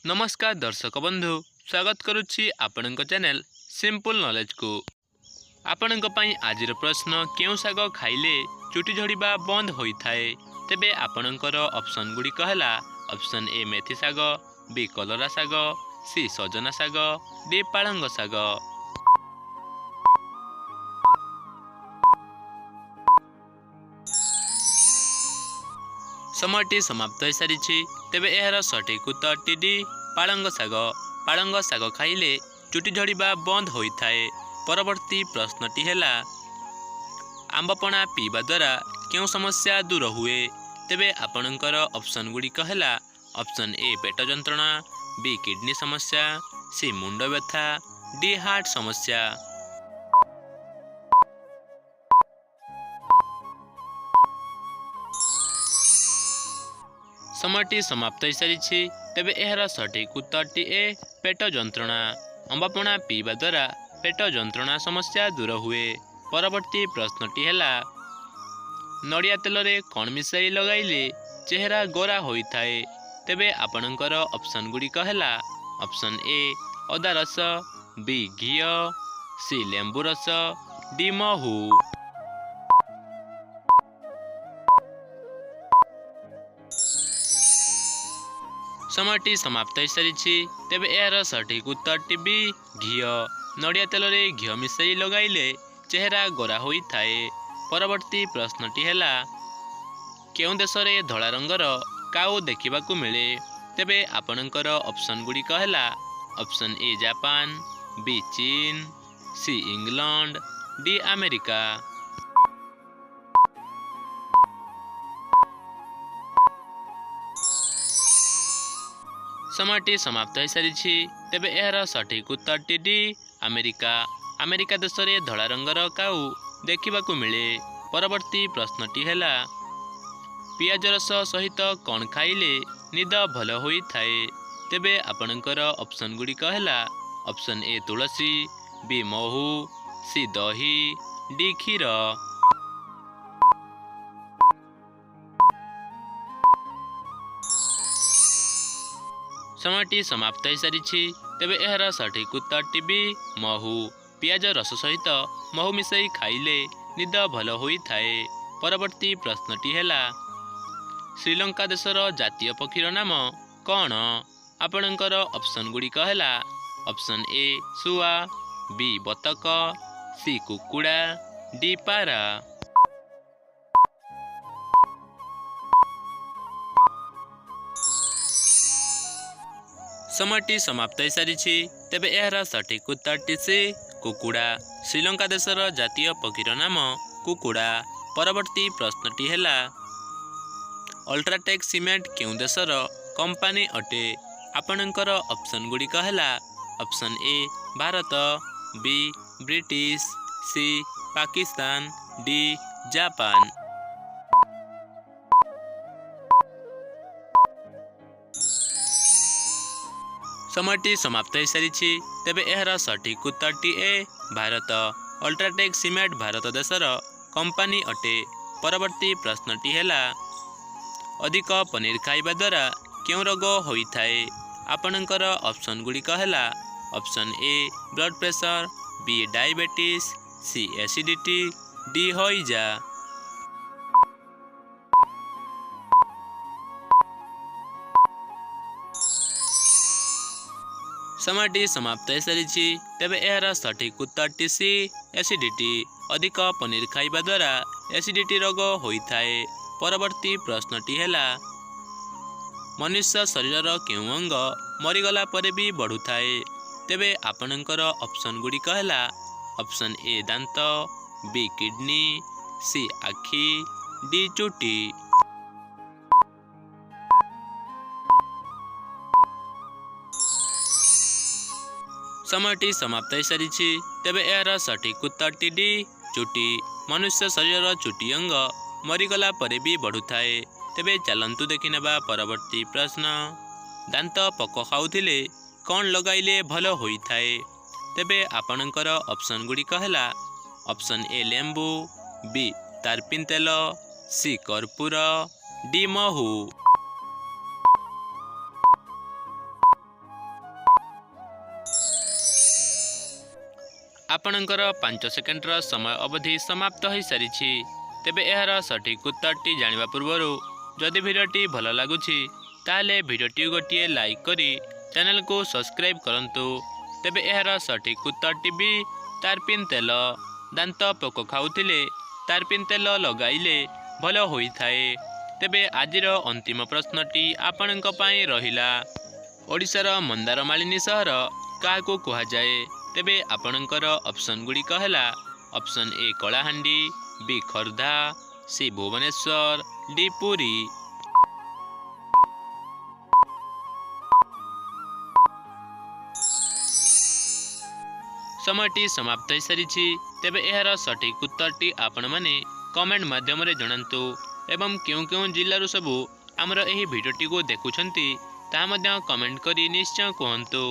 नमस्कार दर्शक बंधु, स्वागत करुच्ची आपणक चैनल सिंपल नॉलेज को। आपणक पई आजिर प्रश्न केउ साग खाइले चुटी झड़िबा बंद होइथाए। तेबे आपणकर ऑप्शन गुडी कहला ऑप्शन ए मेथी साग, बी कलरा साग, सी सजना साग, डी पालंग साग। समयटी समाप्त हो सारी। तेबे यार सठिक उत्तर डी पालंग साग। पालंग साग खाइले चुटी झड़िबा बंद होइथाए। परवर्ती प्रश्नटी हैला आंबपणा पीवा द्वारा क्यों समस्या दूर हुए। तेबे आपणकर ऑप्शन गुड़िक हैला ऑप्शन ए पेट जंत्रणा, बी किडनी समस्या, सी मुंड व्यथा, डी हार्ट समस्या। समयटी समाप्त हो सारी। तेबे यार सठिक उत्तरटी ए पेट जंत्रणा। अम्बापणा पीवा द्वारा पेट जंत्रणा समस्या दूर हुए। परवर्ती प्रश्नटी हैला नड़िया तेल रे कौन मिसाई लगाइले चेहरा गोरा होइथाए। तेबे आपणकर ऑप्शन गुड़िक हैला ऑप्शन ए अदा रस, बी घी, सी लेंबू रस, डी महू। समयटी समाप्त हो सारी। तेबे यार सठिक उत्तरटी बी घी। नड़िया तेल रे घी मिसाई लगाइले चेहरा गोरा होइथाए। परवर्ती प्रश्नटी हैला केउं देश रे धला रंगर काऊ देखिबाकू मिले। तेबे आपणकर ऑप्शन गुड़िक हैला ऑप्शन ए जापान, बी चीन, सी इंग्लैंड, डी अमेरिका। समयटी समाप्त हो सारी। तेबे यार सठिक उत्तरटी डी अमेरिका। अमेरिका देश रे धला रंगर काऊ देखिबाकू मिले। परवर्ती प्रश्नटी हैला पियाज रस सहित कौन खाइले निद भल होइथाए। तेबे आपणकर ऑप्शन गुड़िक हैला ऑप्शन ए तुलसी, बी महू, सी दही, डी क्षीर। समयटी समाप्त हो सारी। तेबे यार सठिक उत्तरटी बी महू। पियाज रस सहित महू मिसाई खाइले निद भल होइथाए। परवर्ती प्रश्नटी हैला श्रीलंका देशर जातीय पक्षीर नाम कौन। आपणकर ऑप्शन गुड़िक हैला ऑप्शन ए सुआ, बी बतक, सी कुकुड़ा, डी पारा। समयटी समाप्त हो सारी। तेबे यार सठिक उत्तरटी से कुकुड़ा। श्रीलंका देशर जातीय पक्षीर नाम कुकुड़ा। परवर्ती प्रश्नटी हैला अल्ट्राटेक सीमेंट केउं देशर कंपानी अटे। आपणकर ऑप्शन गुड़िक हैला option A Bharat, B British, C Pakistan, D Japan. समयटी समाप्त हो सारी। तेबे यार सठिक उत्तरटी A Bharat. UltraTech cement Bharat देशर कंपानी अटे। परवर्ती प्रश्नटी हैला अधिक पनीर खाइबा द्वारा क्यों रोग होइथाए। आपणकर ऑप्शन गुड़िक हैला option A blood pressure, B diabetes, C acidity, D हइजा। समयटी समाप्त हो सारी। तेबे यार सठिक उत्तरटी सी एसिडिटी। अधिक पनीर खाइबा द्वारा एसिडिटी रोग होइथाए। परवर्ती प्रश्नटी हैला मनुष्य शरीर केउं अंग मरीगला परे भी बढ़ुथाए। तेबे आपणकर ऑप्शन गुड़िक हैला ऑप्शन ए दांत, बी किडनी, सी आखि, डी चुटी। समयटी समाप्त हो सारी। तेबे यार सठिक उत्तरटी डी चुटी। मनुष्य शरीर चुटी अंग मरीगला परे भी बढ़ुथाए। तेबे चलंतु देखि नेबा परवर्ती प्रश्न दांत पक खाउथिले कौन लगाइले भल होइथाए। तेबे आपणकर ऑप्शन गुड़िक हैला ऑप्शन ए लेंबू, बी तारपिन तेल, सी कर्पूर, डी महू। ଆପଣଙ୍କର 5 ସେକେଣ୍ଡର ସମୟ ଅବଧି ସମାପ୍ତ ହୋଇସାରିଛି। ତେବେ ଏହାର ସଠିକ୍ ଉତ୍ତରଟି ଜାଣିବା ପୂର୍ବରୁ ଯଦି ଭିଡ଼ିଓଟି ଭଲ ଲାଗୁଛି ତାହେଲେ ଭିଡ଼ିଓଟି ଗୋଟିଏ ଲାଇକ୍ କରି ଚ୍ୟାନେଲକୁ ସବସ୍କ୍ରାଇବ୍ କରନ୍ତୁ। ତେବେ ଏହାର ସଠିକ୍ ଉତ୍ତରଟି ବି ତାରପିନ୍ ତେଲ। ଦାନ୍ତ ପୋକ ଖାଉଥିଲେ ତାରପିନ୍ ତେଲ ଲଗାଇଲେ ଭଲ ହୋଇଥାଏ। ତେବେ ଆଜିର ଅନ୍ତିମ ପ୍ରଶ୍ନଟି ଆପଣଙ୍କ ପାଇଁ ରହିଲା, ଓଡ଼ିଶାର ମନ୍ଦାରମାଳିନୀ ସହର କାହାକୁ କୁହାଯାଏ? ତେବେ ଆପଣଙ୍କର ଅପସନ୍ ଗୁଡ଼ିକ ହେଲା option A Kalahandi, B Khordha, C Bhubaneswar, D Puri. ସମୟଟି ସମାପ୍ତ ହୋଇସାରିଛି। ତେବେ ଏହାର ସଠିକ୍ ଉତ୍ତରଟି ଆପଣମାନେ କମେଣ୍ଟ ମାଧ୍ୟମରେ ଜଣାନ୍ତୁ ଏବଂ କେଉଁ କେଉଁ ଜିଲ୍ଲାରୁ ସବୁ ଆମର ଏହି ଭିଡ଼ିଓଟିକୁ ଦେଖୁଛନ୍ତି ତାହା ମଧ୍ୟ କମେଣ୍ଟ କରି ନିଶ୍ଚୟ କୁହନ୍ତୁ।